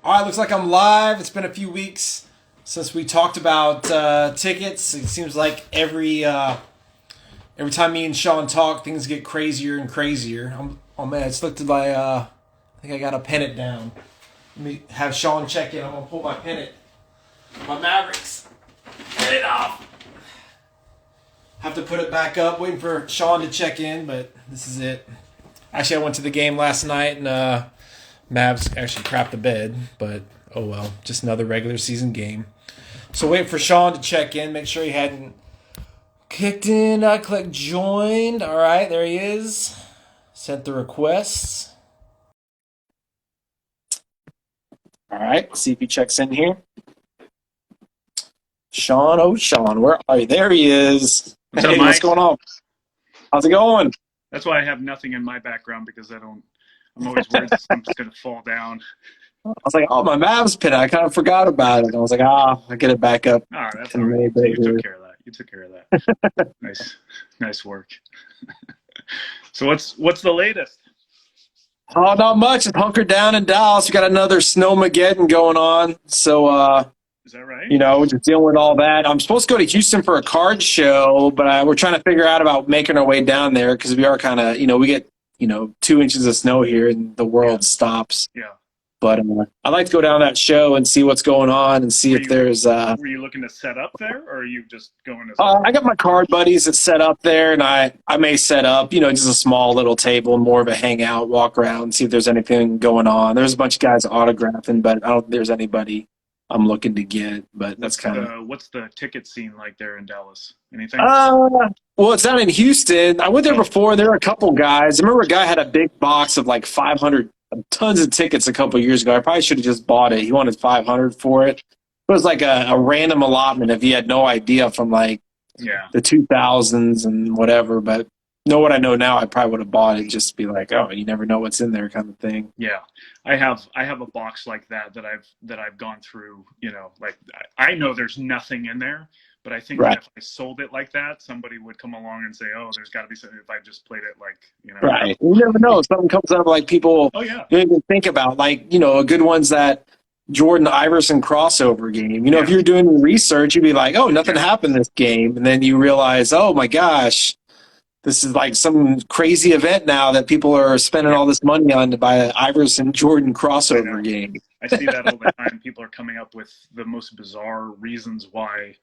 All right, looks like I'm live. It's been a few weeks since we talked about tickets. It seems like every time me and Sean talk, things get crazier and crazier. Oh man, it's looked like I think I gotta pin it down. Let me have Sean check in. I'm gonna pull my pennant, my Mavericks, pin it off. Have to put it back up. Waiting for Sean to check in, but this is it. Actually, I went to the game last night and Mavs actually crapped the bed, but oh well, just another regular season game. So waiting for Sean to check in, make sure he hadn't kicked in. I click joined. All right, there he is. Sent the requests. All right, see if he checks in here. Sean, oh Sean, where are you? There he is. What's up, Hey, what's Mike? going on? How's it going? That's why I have nothing in my background because I'm always worried that something's going to fall down. I was like, oh, my Mavs pin. I kind of forgot about it. I was like, I'll get it back up Oh, that's in all a right. little bit You took here. care of that. You took care of that. Nice work. So what's the latest? Oh, not much. I'm hunkered down in Dallas. We got another snowmageddon going on. So, Is that right? we're just dealing with all that. I'm supposed to go to Houston for a card show, but we're trying to figure out about making our way down there because we are kind of, we get, 2 inches of snow here and the Yeah, world stops. yeah. But I'd like to go down that show and see what's going on and see Were if you there's. were you looking to set up there, or are you just going as a? I got my card buddies that set up there, and I may set up, just a small little table, more of a hangout, walk around, see if there's anything going on. There's a bunch of guys autographing, but I don't think there's anybody I'm looking to get. But that's kind of. What's the ticket scene like there in Dallas? Anything? Well, it's down in Houston. I went there Oh, before. There were a couple guys. I remember a guy had a big box of like 500 tons of tickets a couple years ago. I probably should have just bought it. He wanted 500 for it. It was like a random allotment if he had no idea from like yeah. the 2000s and whatever. But know what I know now, I probably would have bought it just to be like, oh, you never know what's in there kind of thing. Yeah, I have a box like that I've gone through. Like I know there's nothing in there, but I think that Right. if I sold it like that, somebody would come along and say, "Oh, there's got to be something." If I just played it like. Right. You never know. Something comes up like people Oh yeah, don't even think about. Like, a good one's that Jordan Iverson crossover game. yeah, If you're doing research, you'd be like, oh, nothing yeah, happened this game. And then you realize, oh my gosh, this is like some crazy event now that people are spending yeah. all this money on to buy an Iverson Jordan I crossover know. game. I see that all the time. People are coming up with the most bizarre reasons why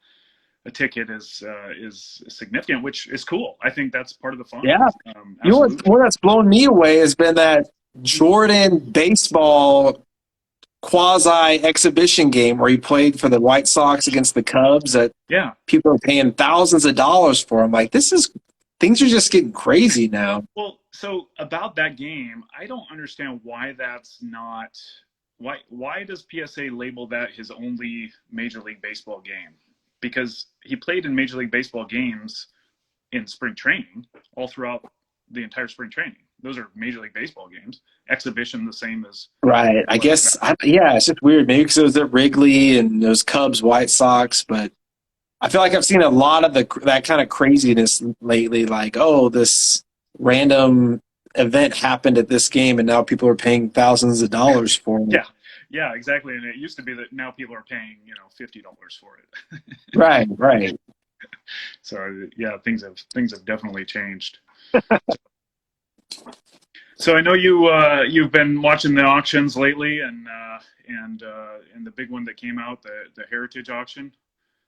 a ticket is significant, which is cool. I think that's part of the fun. Yeah. Absolutely. What that's blown me away has been that Jordan baseball quasi exhibition game where he played for the White Sox against the Cubs that Yeah. people are paying thousands of dollars for. I'm like, things are just getting crazy now. Well, so about that game, I don't understand why that's not why does PSA label that his only Major League Baseball game? Because he played in Major League Baseball games in spring training all throughout the entire spring training. Those are Major League Baseball games. Exhibition the same as Right. I what guess, yeah, it's just weird. Maybe because it was at Wrigley and those Cubs, White Sox, but I feel like I've seen a lot of that kind of craziness lately. Like, oh, this random event happened at this game, and now people are paying thousands of dollars for it. yeah. Yeah, exactly. And it used to be that now people are paying, $50 for it. Right, right. So yeah, things have definitely changed. So I know you've been watching the auctions lately, and the big one that came out, the Heritage auction.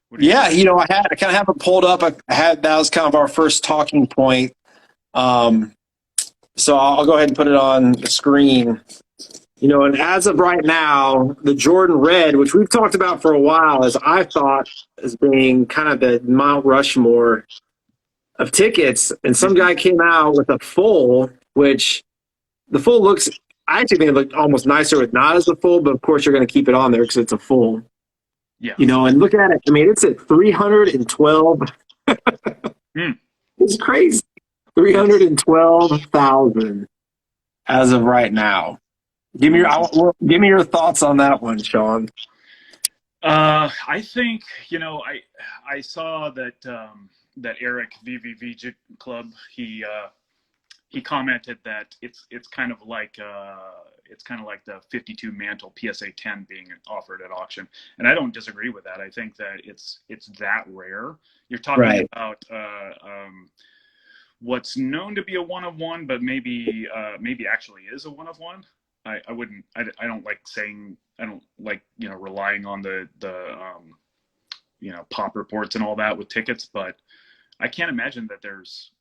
What do you Yeah, think? I kind of have it pulled up. I had that was kind of our first talking point. Um, so I'll go ahead and put it on the screen. And as of right now, the Jordan Red, which we've talked about for a while, as I thought as being kind of the Mount Rushmore of tickets, and some Mhm. guy came out with a full, which the full looks. I actually think it looked almost nicer with not as a full, but of course you're going to keep it on there because it's a full. Yeah. And look at it. I mean, it's at 312. Hmm. It's crazy. 312,000 as of right now. Give me your thoughts on that one, Sean. I think I saw that that Eric VVV Club he commented that it's kind of like the 52 mantle PSA 10 being offered at auction, and I don't disagree with that. I think that it's that rare. You're talking Right. about what's known to be a one of one, but maybe actually is a one of one. I wouldn't. I don't like saying. I don't like relying on the pop reports and all that with tickets, but I can't imagine that there's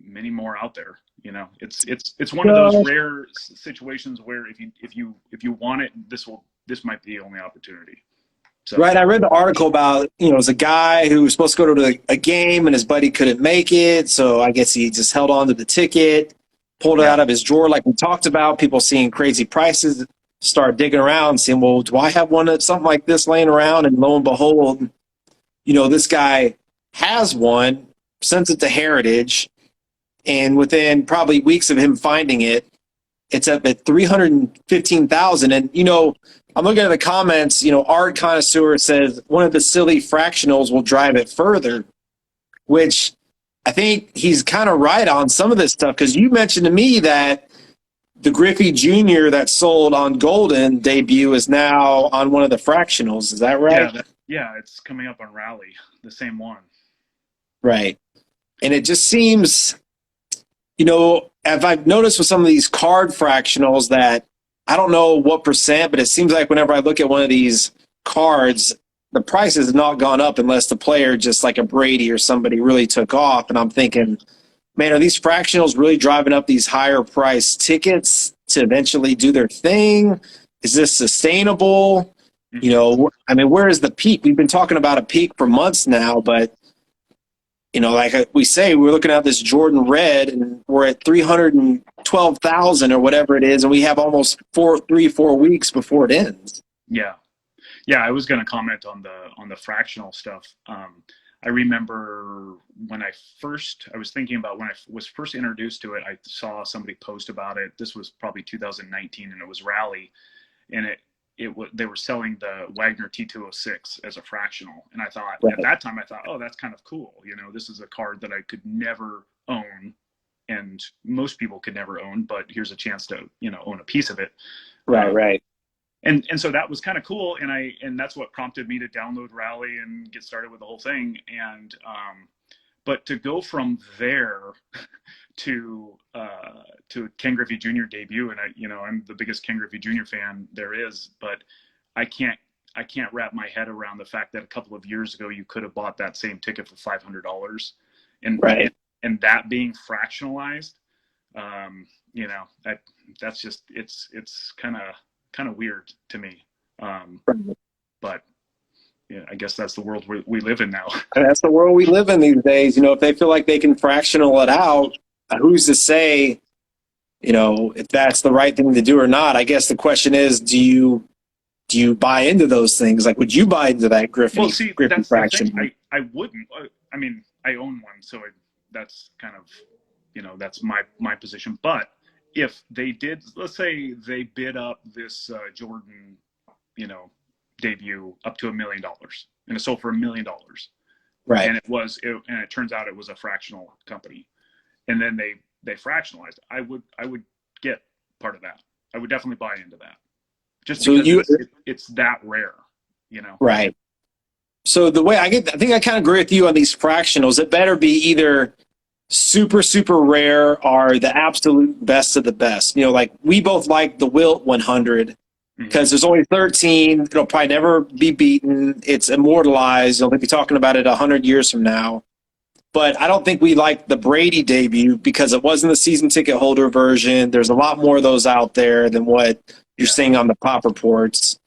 many more out there. It's one of those No. rare situations where if you want it, this might be the only opportunity. So Right. I read the article about, it was a guy who was supposed to go to a game and his buddy couldn't make it. So I guess he just held on to the ticket, pulled it yeah, out of his drawer like we talked about. People seeing crazy prices, start digging around, saying, well, do I have one of something like this laying around? And lo and behold, this guy has one, sends it to Heritage, and within probably weeks of him finding it, it's up at 315,000. And I'm looking at the comments. Art Connoisseur says one of the silly fractionals will drive it further, which I think he's kind of right on some of this stuff, because you mentioned to me that the Griffey Jr. that sold on Golden debut is now on one of the fractionals. Is that right? it's coming up on Rally, the same one. Right. And it just seems, as I've noticed with some of these card fractionals, that I don't know what percent, but it seems like whenever I look at one of these cards, the price has not gone up unless the player, just like a Brady or somebody, really took off. And I'm thinking, man, are these fractionals really driving up these higher price tickets to eventually do their thing? Is this sustainable? Where is the peak? We've been talking about a peak for months now, but like we say, we're looking at this Jordan Red, and we're at 312,000 or whatever it is, and we have almost 4 weeks before it ends. Yeah, I was going to comment on the fractional stuff. I remember when I was thinking about when I was first introduced to it. I saw somebody post about it. This was probably 2019, and it was Rally, and they were selling the Wagner T206 as a fractional, and I thought at that time oh, that's kind of cool. This is a card that I could never own, and most people could never own, but here's a chance to own a piece of it. Right. And so that was kind of cool, and that's what prompted me to download Rally and get started with the whole thing. And but to go from there to Ken Griffey Jr. debut, and I'm the biggest Ken Griffey Jr. fan there is, but I can't wrap my head around the fact that a couple of years ago you could have bought that same ticket for $500, and that being fractionalized, that's just it's kind of weird to me, but I guess that's the world we live in now. That's the world we live in these days. If they feel like they can fractional it out, who's to say, if that's the right thing to do or not? I guess the question is, do you buy into those things? Like, would you buy into that Griffey? Well, see, Griffey that's fraction? the thing. I wouldn't. I mean, I own one, so that's kind of, that's my position. But if they did, let's say they bid up this Jordan, debut up to $1 million, and it sold for $1 million, right? And it turns out it was a fractional company, and then they fractionalized. I would get part of that. I would definitely buy into that, just because it's that rare, Right. So the way I think I kind of agree with you on these fractionals. It better be either super, super rare or the absolute best of the best. Like we both like the Wilt 100 because there's only 13. It'll probably never be beaten. It's immortalized. They'll be talking about it 100 years from now. But I don't think we like the Brady debut because it wasn't the season ticket holder version. There's a lot more of those out there than what you're seeing on the pop reports.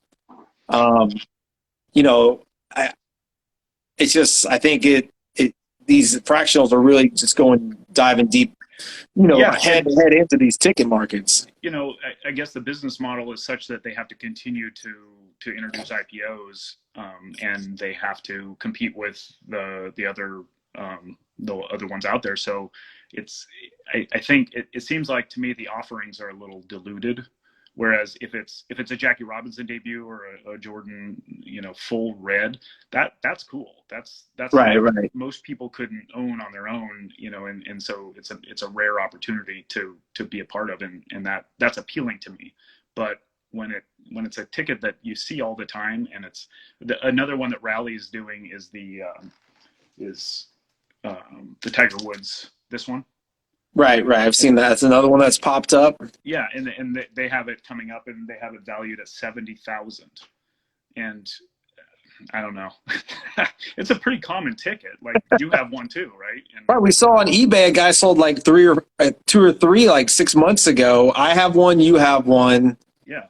It's just, I think these fractionals are really just diving deep, head into these ticket markets. I guess the business model is such that they have to continue to introduce IPOs, and they have to compete with the other ones out there. So I think it seems like to me the offerings are a little diluted Whereas if it's a Jackie Robinson debut or a Jordan, full red, that's cool. That's Right, something right. most people couldn't own on their own, and so it's a rare opportunity to be a part of, and that's appealing to me. But when it's a ticket that you see all the time, and it's another one that Rally is doing is the Tiger Woods, this one. Right. I've seen that. It's another one that's popped up. Yeah, and they have it coming up, and they have it valued at 70,000. And I don't know, it's a pretty common ticket. Like you have one too, right? And Right. We saw on eBay a guy sold like two or three like 6 months ago. I have one. You have one. yeah,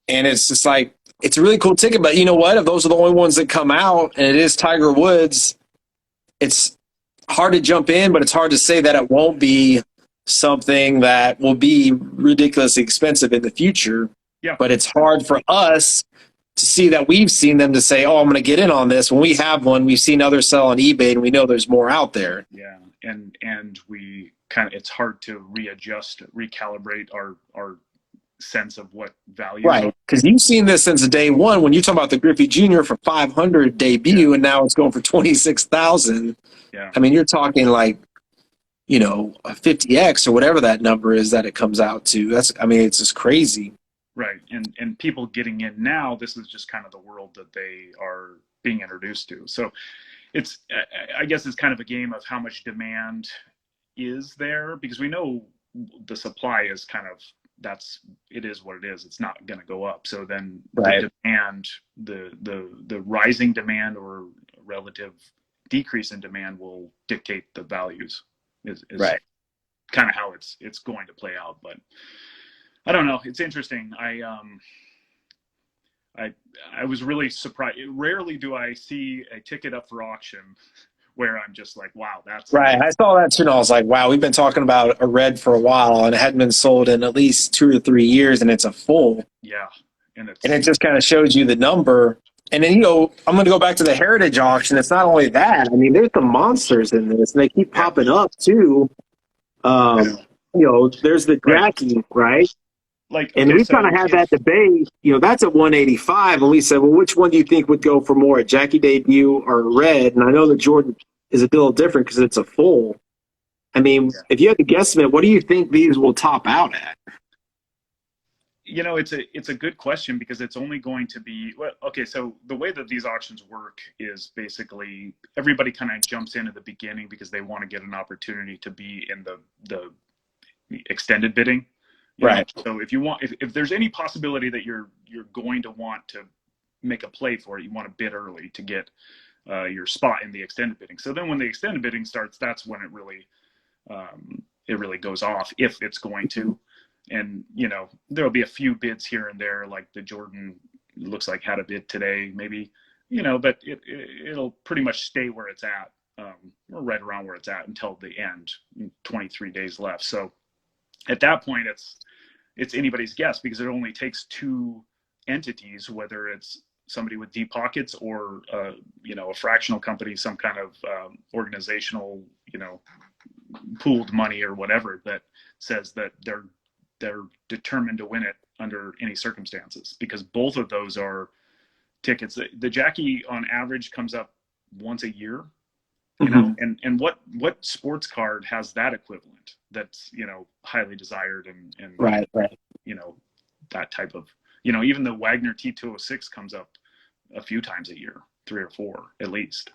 And it's just like, it's a really cool ticket. But you know what? If those are the only ones that come out, and it is Tiger Woods, it's hard to jump in, but it's hard to say that it won't be something that will be ridiculously expensive in the future. yeah, But it's hard for us to see that we've seen them to say, oh, I'm going to get in on this. When we have one, we've seen others sell on eBay, and we know there's more out there. yeah. And we it's hard to recalibrate our sense of what value. Right. Because you've seen this since day one. When you talk about the Griffey Jr. for 500 debut, and now it's going for 26,000. Yeah. I mean, you're talking like, a 50x or whatever that number is that it comes out to. It's just crazy. Right. And people getting in now, this is just kind of the world that they are being introduced to. So I guess it's kind of a game of how much demand is there, because we know the supply is it is what it is. It's not going to go up. So then Right. the demand, the rising demand or relative decrease in demand will dictate the values is Right. kind of how it's going to play out. But I don't know. It's interesting. I was really surprised. Rarely do I see a ticket up for auction where I'm just like, wow, that's Right. I saw that too, and I was like, wow, we've been talking about a red for a while, and it hadn't been sold in at least 2 or 3 years, and it's a full. Yeah. And it just kind of shows you the number. And then, I'm going to go back to the Heritage auction. It's not only that. I mean, there's some monsters in this, and they keep popping up too. There's the Jackie, right? And we kind of had that debate. That's at 185, and we said, well, which one do you think would go for more, a Jackie debut or a red? And I know that Jordan is a little different because it's a full. I mean, if you had to guesstimate, what do you think these will top out at? It's a good question, because it's only going to be, so the way that these auctions work is basically everybody kind of jumps in at the beginning because they want to get an opportunity to be in the extended bidding. Right. So if there's any possibility that you're going to want to make a play for it, you want to bid early to get your spot in the extended bidding. So then when the extended bidding starts, that's when it really goes off, if it's going to. And there'll be a few bids here and there, like the Jordan looks like had a bid today, maybe, but it'll pretty much stay where it's at, or right around where it's at until the end. 23 days left. So at that point, it's anybody's guess, because it only takes 2 entities, whether it's somebody with deep pockets or a fractional company, some kind of organizational, pooled money or whatever, that says that they're determined to win it under any circumstances, because both of those are tickets. The Jackie on average comes up once a year, and what sports card has that equivalent that's highly desired and right that type of, even the Wagner T206 comes up a few times a year, 3 or 4 at least.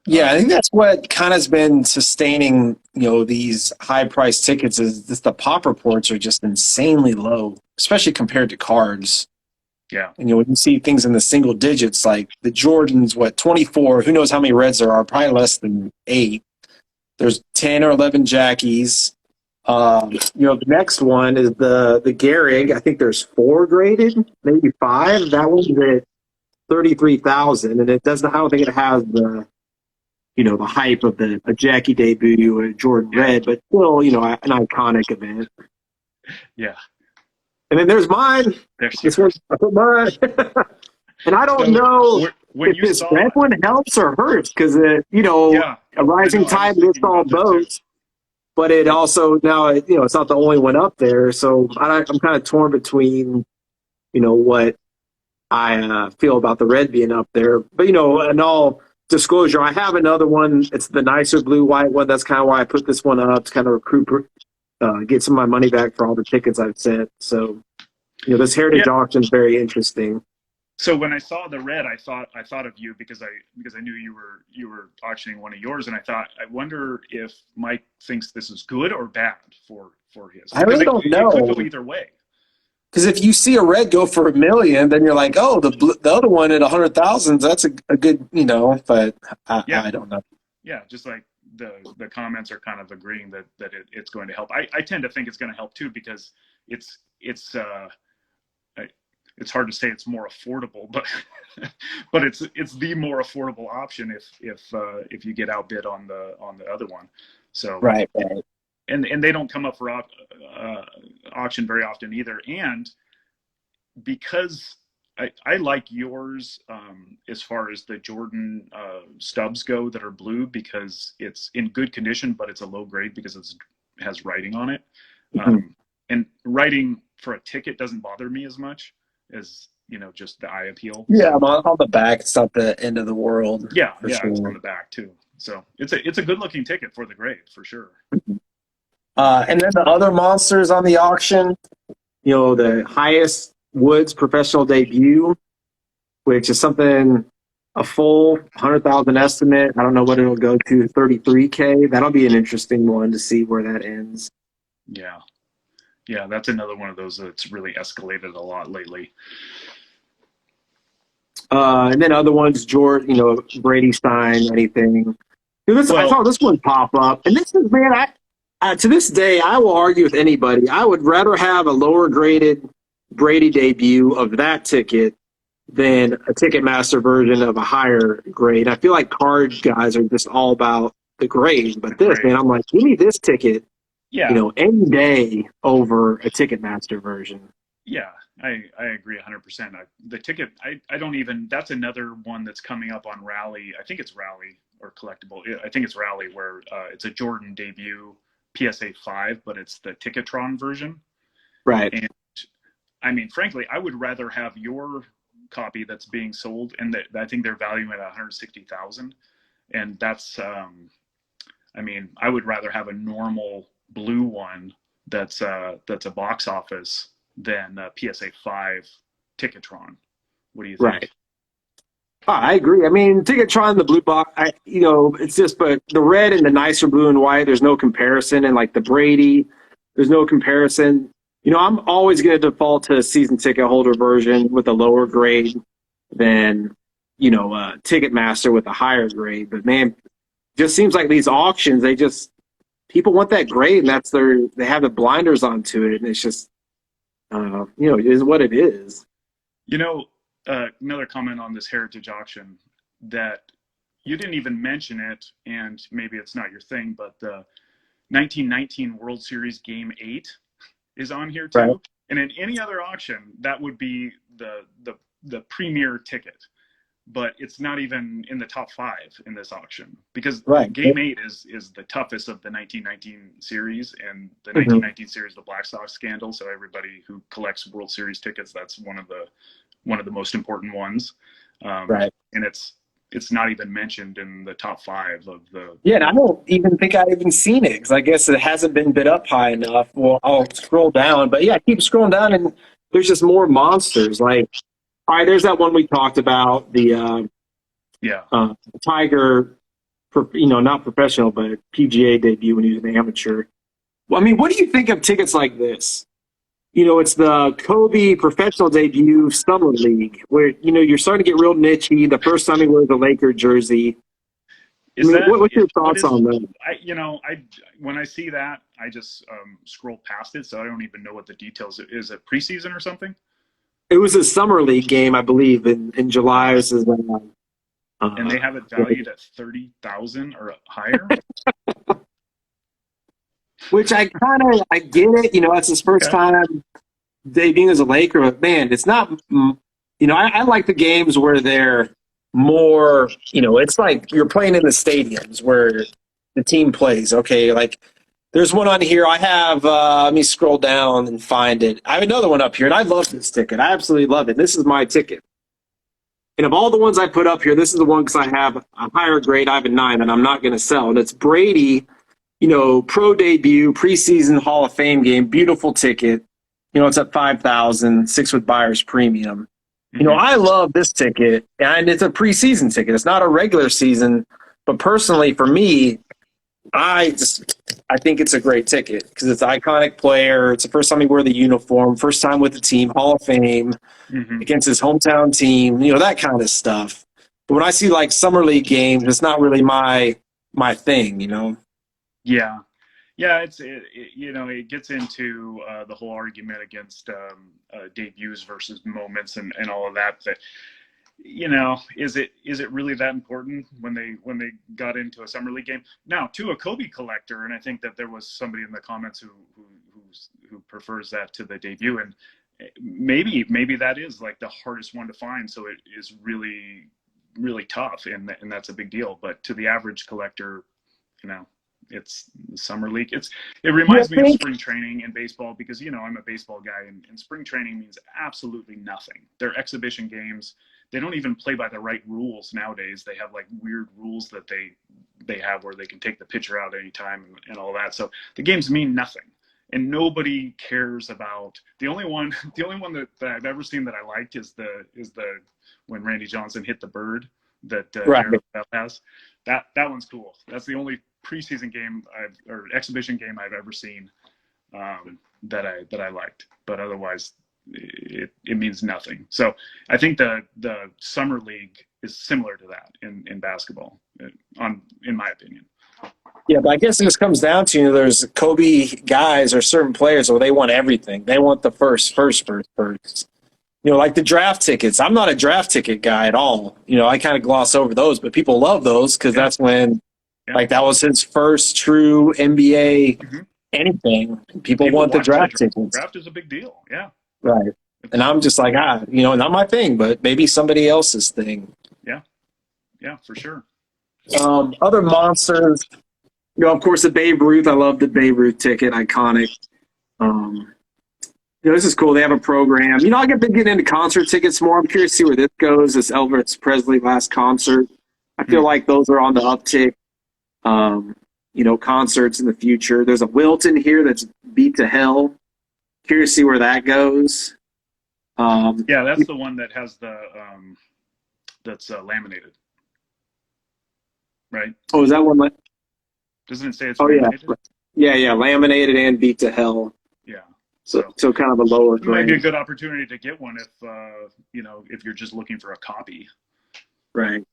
Yeah, I think that's what kind of has been sustaining, these high-priced tickets, is just the pop reports are just insanely low, especially compared to cards. Yeah. And when you see things in the single digits, like the Jordan's, 24, who knows how many reds there are, probably less than 8. There's 10 or 11 Jackies. The next one is the Gehrig. I think there's 4 graded, maybe 5. That one's at 33,000, and it doesn't. I don't think it has the hype of a Jackie debut or a Jordan Red, but still, an iconic event. Yeah. And then there's mine. I put mine. And I don't know if this red one helps or hurts, because a rising tide lifts all boats. But it also now, it's not the only one up there. So I'm kind of torn between what I feel about the red being up there. But in all disclosure, I have another one. It's the nicer blue white one. That's kind of why I put this one up to kind of recruit, get some of my money back for all the tickets I've sent. So this heritage auction is very interesting. So when I saw the red, I thought of you because I knew you were auctioning one of yours, and I wonder if Mike thinks this is good or bad for his. I really don't know. It could go either way. Because if you see a red go for $1 million, then you're like, oh, the other one at 100,000, that's a good, But I don't know. Yeah, just like the comments are kind of agreeing that it's going to help. I tend to think it's going to help too because it's hard to say it's more affordable, but but it's the more affordable option if you get outbid on the other one. So right. And they don't come up for auction very often either. And because I like yours as far as the Jordan stubs go that are blue because it's in good condition, but it's a low grade because it has writing on it. Mm-hmm. And writing for a ticket doesn't bother me as much as just the eye appeal. Yeah, on the back, it's not the end of the world. Yeah, sure. It's on the back too. So it's a good looking ticket for the grade for sure. And then the other monsters on the auction, the highest Woods professional debut, which is a full 100,000 estimate. I don't know what it'll go to, 33K. That'll be an interesting one to see where that ends. Yeah, that's another one of those that's really escalated a lot lately. And then other ones, George, Brady Stein, anything. I saw this one pop up, and this is, man, to this day, I will argue with anybody. I would rather have a lower graded Brady debut of that ticket than a Ticketmaster version of a higher grade. I feel like card guys are just all about the grade, but man, I'm like, give me this ticket. Yeah. Any day over a Ticketmaster version. Yeah, I agree 100%. The ticket, I don't even, that's another one that's coming up on Rally. I think it's Rally or Collectible. I think it's Rally where it's a Jordan debut PSA 5, but it's the Ticketron version. Right. And I mean, frankly, I would rather have your copy that's being sold, and that I think they're valuing at 160,000. And that's, I mean, I would rather have a normal blue one that's a box office than a PSA 5 Ticketron. What do you think? Right. I agree. I mean, Ticketron, the blue box, it's just, but the red and the nicer blue and white, there's no comparison. And like the Brady, there's no comparison. I'm always going to default to a season ticket holder version with a lower grade than, Ticketmaster with a higher grade. But man, just seems like these auctions, people want that grade, and they have the blinders onto it, and it's just, it is what it is. Another comment on this heritage auction that you didn't even mention it, and maybe it's not your thing, but the 1919 World Series Game 8 is on here too. Right. And in any other auction, that would be the premier ticket. But it's not even in the top 5 in this auction because Game 8 is the toughest of the 1919 series, and the 1919 series, the Black Sox scandal. So everybody who collects World Series tickets, that's one of the most important ones. Right. And it's not even mentioned in the top 5 of the. Yeah, and I don't even think I've even seen it because I guess it hasn't been bid up high enough. Well, I'll scroll down, but yeah, keep scrolling down, and there's just more monsters. Like, all right, there's that one we talked about, the Tiger, not professional, but PGA debut when he was an amateur. Well, I mean, what do you think of tickets like this? It's the Kobe professional debut summer league where, you're starting to get real nichey. The first time he wears a Laker jersey. What's your thoughts on that? When I see that, I just scroll past it, so I don't even know what the details. Is it preseason or something? It was a summer league game, I believe, in July. And they have it valued at 30,000 or higher. Which I get it. That's his first time debuting as a Laker. But man, it's not. I like the games where they're more. It's like you're playing in the stadiums where the team plays. Okay, like There's one on here. I have, let me scroll down and find it. I have another one up here, and I love this ticket. I absolutely love it. This is my ticket. And of all the ones I put up here, this is the one because I have a higher grade. I have a 9, and I'm not going to sell. And it's Brady, pro debut, preseason Hall of Fame game. Beautiful ticket. It's at 5,000, 6 with buyer's premium. I love this ticket, and it's a preseason ticket. It's not a regular season, but personally for me, I think it's a great ticket because it's an iconic player. It's the first time he wore the uniform, first time with the team, Hall of Fame, against his hometown team, that kind of stuff. But when I see like summer league games, it's not really my thing, Yeah. Yeah, it gets into the whole argument against debuts versus moments and all of that. That is it really that important when they got into a summer league game? Now, to a Kobe collector, and I think that there was somebody in the comments who prefers that to the debut, and maybe that is like the hardest one to find. So it is really really tough, and that's a big deal. But to the average collector, it's the summer league. It reminds me of spring training in baseball because, I'm a baseball guy, and spring training means absolutely nothing. They're exhibition games. They don't even play by the right rules nowadays. They have like weird rules that they have where they can take the pitcher out anytime and all that. So the games mean nothing. And nobody cares about the only one that I've ever seen that I liked is the when Randy Johnson hit the bird that Jared has. That one's cool. That's the only preseason game or exhibition game I've ever seen that I liked. But otherwise, it means nothing. So I think the summer league is similar to that in basketball, in my opinion. Yeah, but I guess it just comes down to there's Kobe guys or certain players where they want everything. They want the first. Like the draft tickets. I'm not a draft ticket guy at all. I kind of gloss over those, but people love those because that's when, like, that was his first true NBA anything. People want the draft tickets. Draft is a big deal. Yeah. Right. And I'm just like, not my thing, but maybe somebody else's thing. Yeah. Yeah, for sure. Other monsters, of course, the Babe Ruth. I love the Babe Ruth ticket, iconic. This is cool. They have a program. I get into concert tickets more. I'm curious to see where this goes. This Elvis Presley last concert. I feel like those are on the uptick. Concerts in the future. There's a Wilton here that's Beat to Hell. Curious to see where that goes. Yeah, that's the one that has the that's laminated, right? Oh, is that one? Doesn't it say it's laminated? Yeah, laminated and Beat to Hell. Yeah. So kind of a lower grade. It might be a good opportunity to get one if you're just looking for a copy. Right.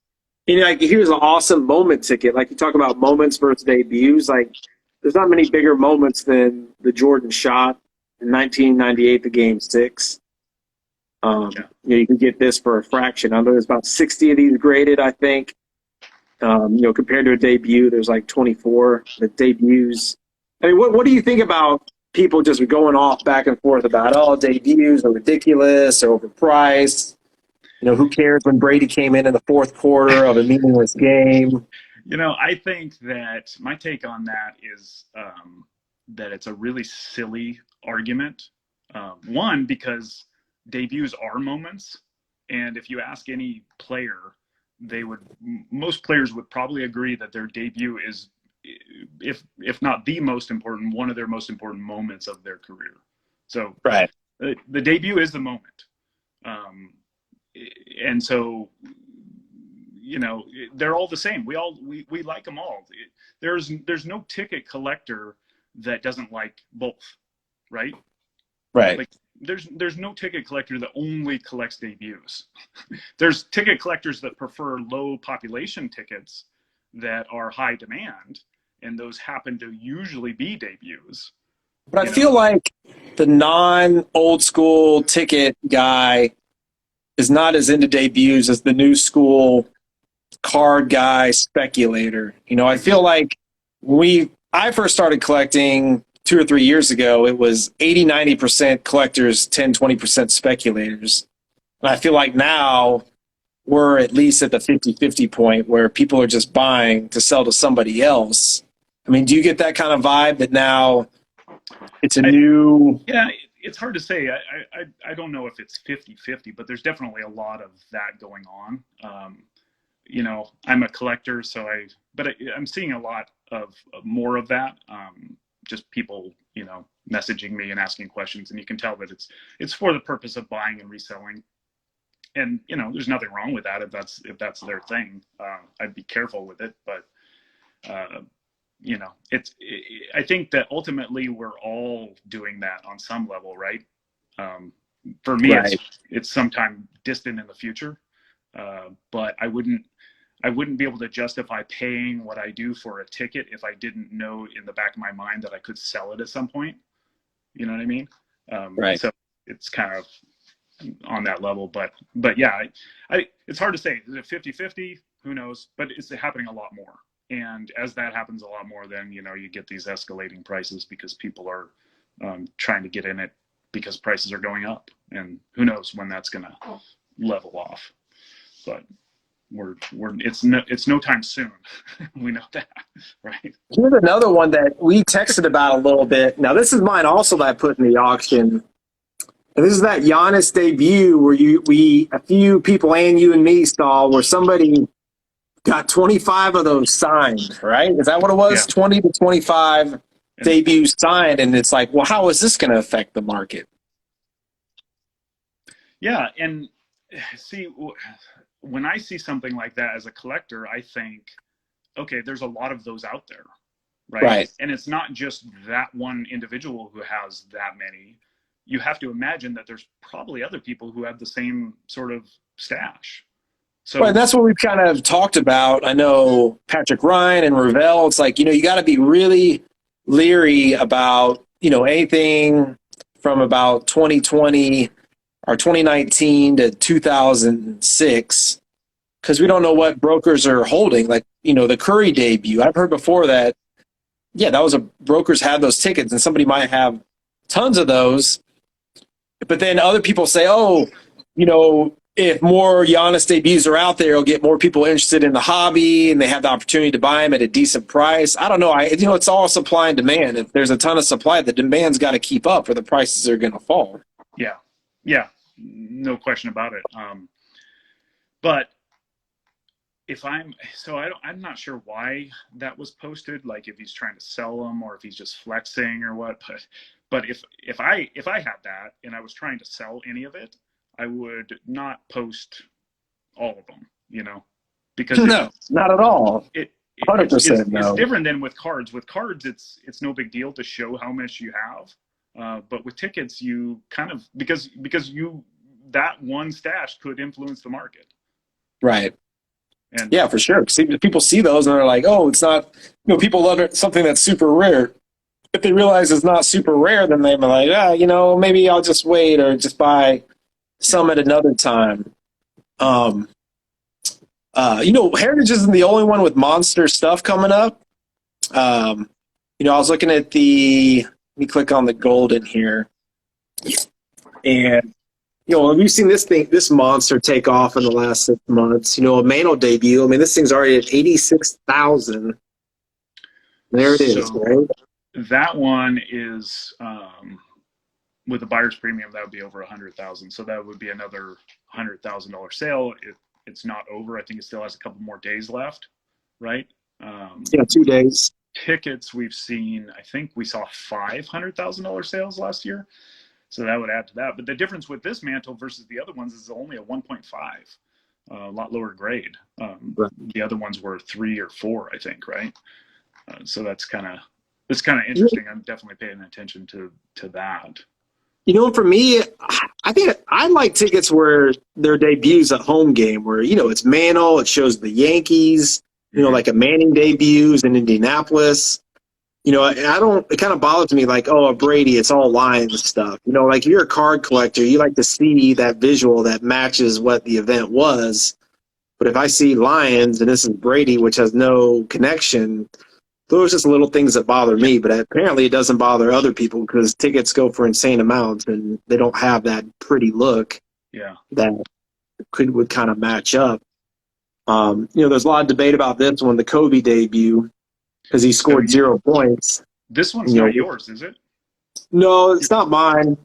Here's an awesome moment ticket. Like you talk about moments versus debuts. Like there's not many bigger moments than the Jordan shot in 1998, the Game 6. You can get this for a fraction. I know there's about 60 of these graded, I think. Compared to a debut, there's like 24 that debuts. I mean, what do you think about people just going off back and forth about, debuts are ridiculous or overpriced? Who cares when Brady came in the fourth quarter of a meaningless game? I think that my take on that is that it's a really silly argument. One, because debuts are moments. And if you ask any player, most players would probably agree that their debut is, if not the most important, one of their most important moments of their career. So right. The debut is the moment. And so, they're all the same. We like them all. There's no ticket collector that doesn't like both, right? Right. Like there's no ticket collector that only collects debuts. There's ticket collectors that prefer low population tickets that are high demand, and those happen to usually be debuts. But I feel like the non-old school ticket guy is not as into debuts as the new school card guy speculator. I feel like I first started collecting 2 or 3 years ago, it was 80-90% collectors, 10-20% speculators. And I feel like now we're at least at the 50-50 point where people are just buying to sell to somebody else. I mean, do you get that kind of vibe that now it's a new? Yeah, it's hard to say. I don't know if it's 50-50, but there's definitely a lot of that going on. I'm a collector, so I'm seeing a lot of more of that. Just people, messaging me and asking questions, and you can tell that it's for the purpose of buying and reselling. And there's nothing wrong with that if that's their thing. I'd be careful with it, but I think that ultimately we're all doing that on some level, right? For me, Right. it's sometime distant in the future, but I wouldn't be able to justify paying what I do for a ticket if I didn't know in the back of my mind that I could sell it at some point. You know what I mean? Right. So it's kind of on that level, but yeah, it's hard to say. Is it 50-50? Who knows? But it's happening a lot more. And as that happens a lot more, then, you get these escalating prices because people are trying to get in it because prices are going up. And who knows when that's going to level off. But it's no time soon. We know that, right? Here's another one that we texted about a little bit. Now, this is mine also that I put in the auction. And this is that Giannis debut where a few people and you and me saw where somebody got 25 of those signed, right? Is that what it was? Yeah. 20 to 25 debuts signed. And it's like, well, how is this going to affect the market? Yeah. And see, when I see something like that as a collector, I think, okay, there's a lot of those out there, right? And it's not just that one individual who has that many. You have to imagine that there's probably other people who have the same sort of stash. So right, that's what we've kind of talked about. I know Patrick Ryan and Ravel, it's like, you got to be really leery about, anything from about 2020 or 2019 to 2006, because we don't know what brokers are holding. Like, the Curry debut, I've heard before that, yeah, that was brokers had those tickets and somebody might have tons of those. But then other people say, oh, if more Giannis debuts are out there, it'll get more people interested in the hobby and they have the opportunity to buy them at a decent price. I don't know. It's all supply and demand. If there's a ton of supply, the demand's got to keep up or the prices are going to fall. Yeah. Yeah. No question about it. But I'm not sure why that was posted. Like if he's trying to sell them or if he's just flexing or what, but if I had that and I was trying to sell any of it, I would not post all of them, because no, not at all. 100% no. It's different than with cards. With cards, it's no big deal to show how much you have. But with tickets, you kind of because that one stash could influence the market. Right. And yeah, for sure. People see those and they're like, oh, it's not. People love it, something that's super rare. If they realize it's not super rare, then they're like, maybe I'll just wait or just buy some at another time. Heritage isn't the only one with monster stuff coming up. I was looking at let me click on the golden here. And, we've seen this monster take off in the last 6 months. A Mano debut. I mean, this thing's already at 86,000. There it is, right? That one is with a buyer's premium. That would be over 100,000. So that would be another $100,000 sale. It's not over. I think it still has a couple more days left, right? 2 days. Tickets we've seen. I think we saw $500,000 sales last year. So that would add to that. But the difference with this mantle versus the other ones is only a 1.5, a lot lower grade. Right. The other ones were 3 or 4, I think, right? So that's kind of interesting. I'm definitely paying attention to that. For me, I think I like tickets where their debuts at home game, where it's Mano, it shows the Yankees, like a Manning debuts in Indianapolis. It kind of bothers me like, oh, a Brady, it's all Lions stuff. Like if you're a card collector, you like to see that visual that matches what the event was. But if I see Lions and this is Brady, which has no connection, those are just little things that bother me. But apparently it doesn't bother other people because tickets go for insane amounts and they don't have that pretty look that would kind of match up. There's a lot of debate about this one, the Kobe debut. because he So scored 0 points. this one's You know, not yours, is it? no, it's not mine.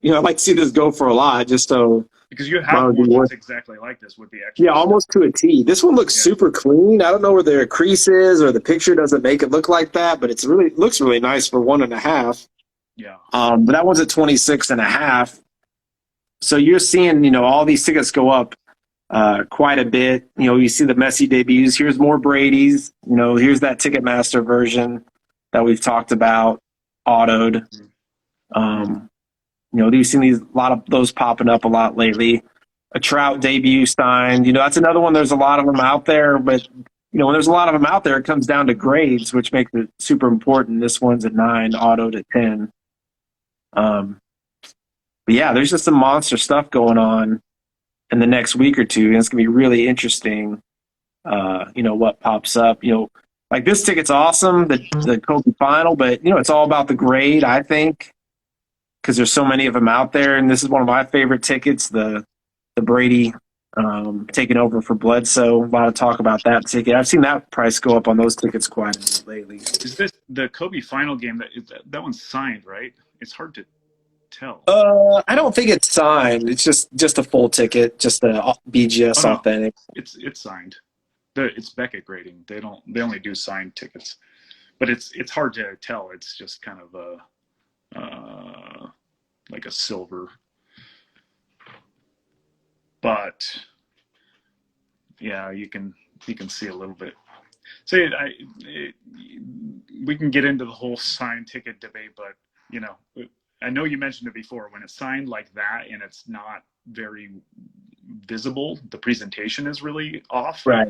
I'd like to see this go for a lot, just so Because you mine have would be one worth. that's exactly like this with the Yeah, extra stuff. almost to a T. This one looks Yeah. super clean. I don't know where the crease is, or the picture doesn't make it look like that, but it's really looks really nice for 1.5. Yeah. But that one's at 26.5. So you're seeing, all these tickets go up quite a bit. You see the Messi debuts. Here's more Brady's. Here's that Ticketmaster version that we've talked about, autoed. You've seen a lot of those popping up a lot lately. A Trout debut signed. That's another one. There's a lot of them out there, but when there's a lot of them out there, it comes down to grades, which makes it super important. This one's at 9, autoed at 10. But yeah, there's just some monster stuff going on in the next week or two, and it's gonna be really interesting. What pops up. Like this ticket's awesome, the Kobe final, but it's all about the grade, I think, because there's so many of them out there, and this is one of my favorite tickets, the Brady taking over for Bledsoe. A lot of talk about that ticket. I've seen that price go up on those tickets quite a bit lately. Is this the Kobe final game? That one's signed, right? It's hard to tell. I don't think it's signed. It's just a full ticket, just a Oh BGS no, authentic. it's signed. It's Beckett grading. They only do signed tickets, but it's hard to tell. It's just kind of like a silver, but yeah, you can see a little bit. So we can get into the whole signed ticket debate, but I know you mentioned it before. When it's signed like that and it's not very visible, the presentation is really off. Right.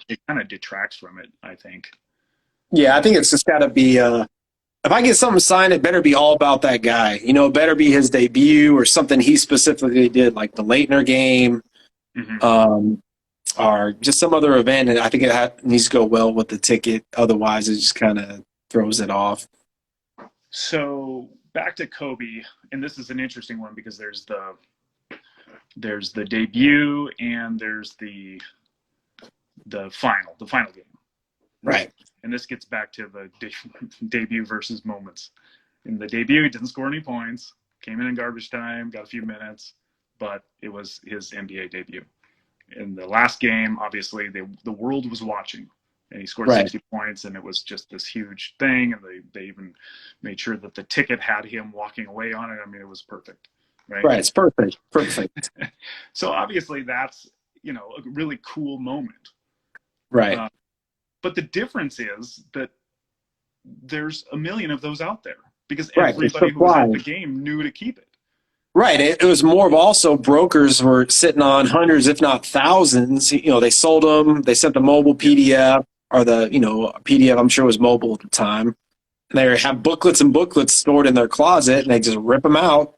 It kind of detracts from it, I think. Yeah, I think it's just got to be. If I get something signed, it better be all about that guy. It better be his debut or something he specifically did, like the Leitner game, Mm-hmm. or just some other event. And I think it needs to go well with the ticket. Otherwise, it just kind of throws it off. So back to Kobe, and this is an interesting one because there's the debut and there's the final game. Right. And this gets back to the debut versus moments. In the debut, he didn't score any points, came in garbage time, got a few minutes, but it was his NBA debut. In the last game, obviously, the world was watching, and he scored 60 points, and it was just this huge thing, and they even made sure that the ticket had him walking away on it. I mean, it was perfect, right? Right, it's perfect. So obviously, that's a really cool moment. Right. But the difference is that there's a million of those out there because Right, everybody who was at the game knew to keep it. Right. It was more of also brokers were sitting on hundreds, if not thousands. They sold them. They sent the mobile PDF or the, PDF, I'm sure was mobile at the time. And they have booklets and booklets stored in their closet, and they just rip them out,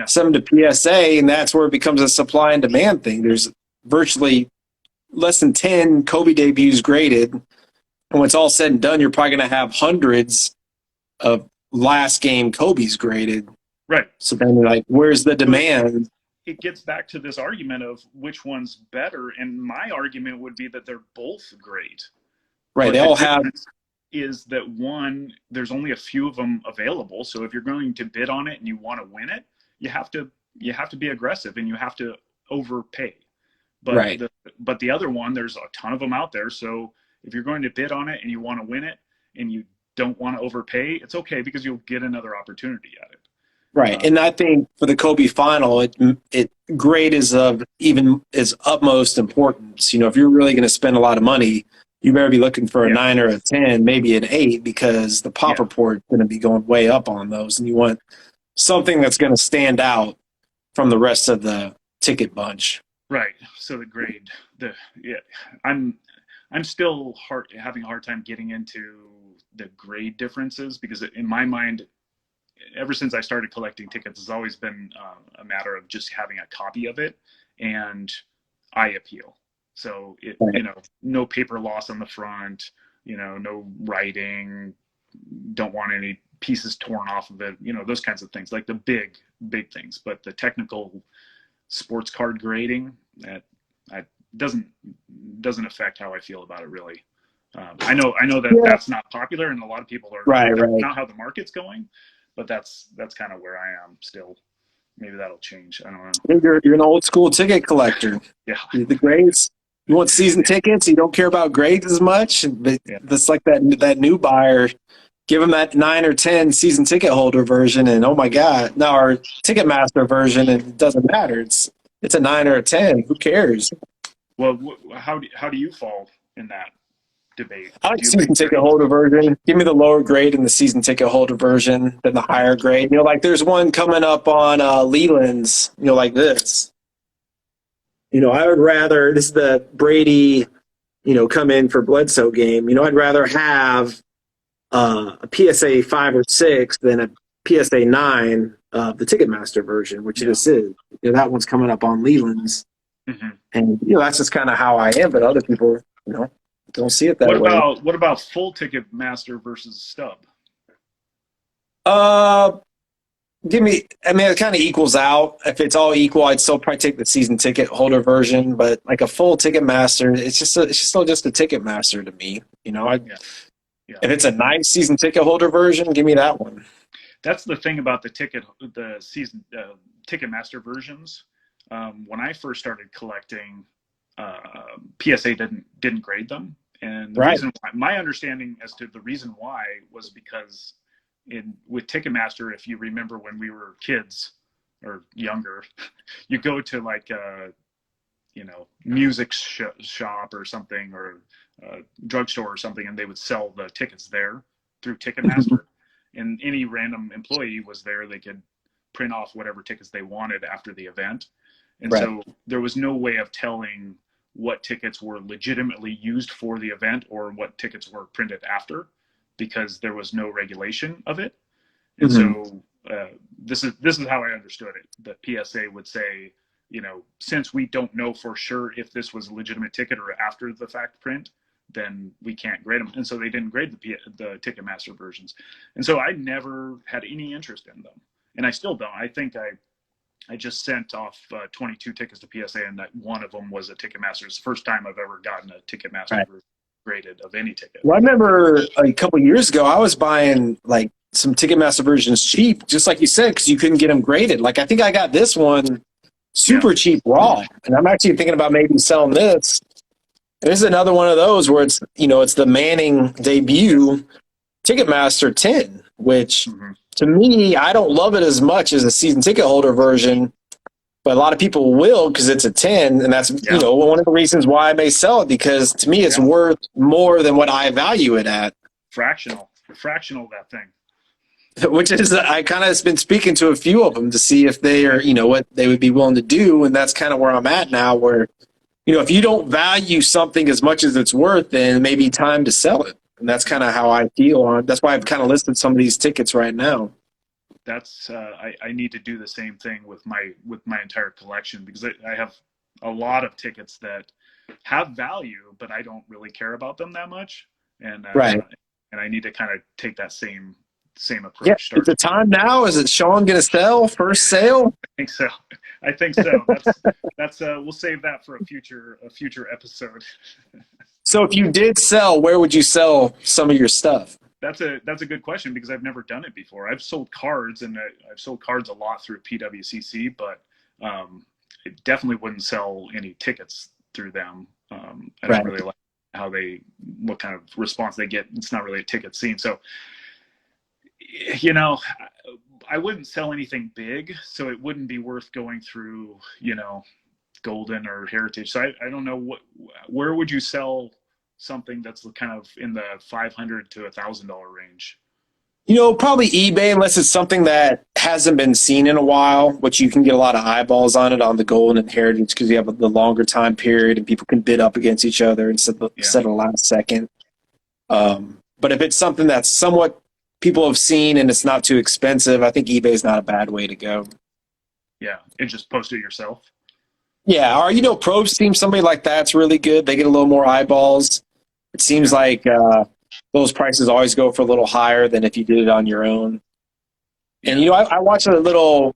send them to PSA, and that's where it becomes a supply and demand thing. There's virtually less than 10 Kobe debuts graded. And when it's all said and done, you're probably going to have hundreds of last game Kobe's graded. Right. So then you're like, where's the demand? It gets back to this argument of which one's better. And my argument would be that they're both great. Right. But they all have. Is that one, there's only a few of them available. So if you're going to bid on it and you want to win it, you have to be aggressive and you have to overpay. But but the other one, there's a ton of them out there. So if you're going to bid on it and you want to win it and you don't want to overpay, it's okay because you'll get another opportunity at it. Right. And I think for the Kobe final, it grade is of utmost importance. If you're really going to spend a lot of money, you better be looking for a 9 or a 10, maybe an 8, because the pop report is going to be going way up on those. And you want something that's going to stand out from the rest of the ticket bunch. Right. So the grade, I'm still having a hard time getting into the grade differences because in my mind, ever since I started collecting tickets, it's always been a matter of just having a copy of it and eye appeal. So no paper loss on the front, no writing, don't want any pieces torn off of it, those kinds of things, like the big things. But the technical sports card grading, that doesn't affect how I feel about it really. I know that that's not popular, and a lot of people are Right. not how the market's going, but that's kind of where I am still. Maybe that'll change. I don't know. You're an old school ticket collector. Yeah. The grades. You want season tickets. You don't care about grades as much. But Yeah. that's like that new buyer. Give them that 9 or 10 season ticket holder version, and oh my god, no, our Ticketmaster version, and it doesn't matter. It's a 9 or a 10. Who cares? Well, how do you fall in that debate? I like Do you season ticket grades? holder version. Give me the lower grade in the season ticket holder version than the higher grade. You know, like there's one coming up on Leland's, you know, like this. You know, I would rather, this is the Brady, you know, come in for Bledsoe game. You know, I'd rather have a PSA 5 or 6 than a PSA 9 of the Ticketmaster version, which this is. You know, that one's coming up on Leland's. Mm-hmm. And, you know, that's just kind of how I am, but other people, you know, don't see it that way. What about full Ticketmaster versus stub? Give me. I mean, it kind of equals out. If it's all equal, I'd still probably take the season ticket holder version. But like a full Ticketmaster, it's still just a Ticketmaster to me. You know, if it's a nice season ticket holder version, give me that one. That's the thing about the season Ticketmaster versions. When I first started collecting, PSA didn't grade them, and the reason why, my understanding as to the reason why was because with Ticketmaster, if you remember when we were kids or younger, you go to like music shop or something, or a drugstore or something, and they would sell the tickets there through Ticketmaster, and any random employee was there. They could print off whatever tickets they wanted after the event, and so there was no way of telling what tickets were legitimately used for the event or what tickets were printed after, because there was no regulation of it. And so this is how I understood it. The PSA would say, you know, since we don't know for sure if this was a legitimate ticket or after the fact print, then we can't grade them. And so they didn't grade the Ticketmaster versions. And so I never had any interest in them. And I still don't. I think I just sent off 22 tickets to PSA, and that one of them was a Ticketmaster. It's the first time I've ever gotten a Ticketmaster graded of any ticket. Well, I remember a couple years ago, I was buying like some Ticketmaster versions cheap, just like you said, because you couldn't get them graded. Like I think I got this one super cheap raw, and I'm actually thinking about maybe selling this. And this is another one of those where it's, you know, it's the Manning debut Ticketmaster 10, which to me, I don't love it as much as a season ticket holder version, but a lot of people will because it's a 10, and that's you know, one of the reasons why I may sell it, because to me it's worth more than what I value it at. Fractional that thing. Which is, I kind of been speaking to a few of them to see if they are, you know, what they would be willing to do, and that's kind of where I'm at now, where, you know, if you don't value something as much as it's worth, then it may be time to sell it. And that's kind of how I feel on. That's why I've kind of listed some of these tickets right now. That's I need to do the same thing with my entire collection, because I have a lot of tickets that have value, but I don't really care about them that much, and and I need to kind of take that same approach. Yeah, is the time now? Is it Sean going to sell first sale? I think so. That's we'll save that for a future episode. So if you did sell, where would you sell some of your stuff? That's a good question, because I've never done it before. I've sold cards, and I've sold cards a lot through PWCC, but I definitely wouldn't sell any tickets through them. I don't really like what kind of response they get. It's not really a ticket scene. So, you know, I wouldn't sell anything big, so it wouldn't be worth going through, you know, Golden or Heritage. So I don't know where would you sell something that's kind of in the $500 to $1,000 range? You know, probably eBay, unless it's something that hasn't been seen in a while, which you can get a lot of eyeballs on it on the Golden and Heritage, because you have the longer time period and people can bid up against each other instead of the last second. But if it's something that's somewhat people have seen and it's not too expensive, I think eBay is not a bad way to go. Yeah, and just post it yourself. Yeah, or, you know, Probe Steam, somebody like that's really good. They get a little more eyeballs. It seems like those prices always go for a little higher than if you did it on your own. And, you know, I watched a little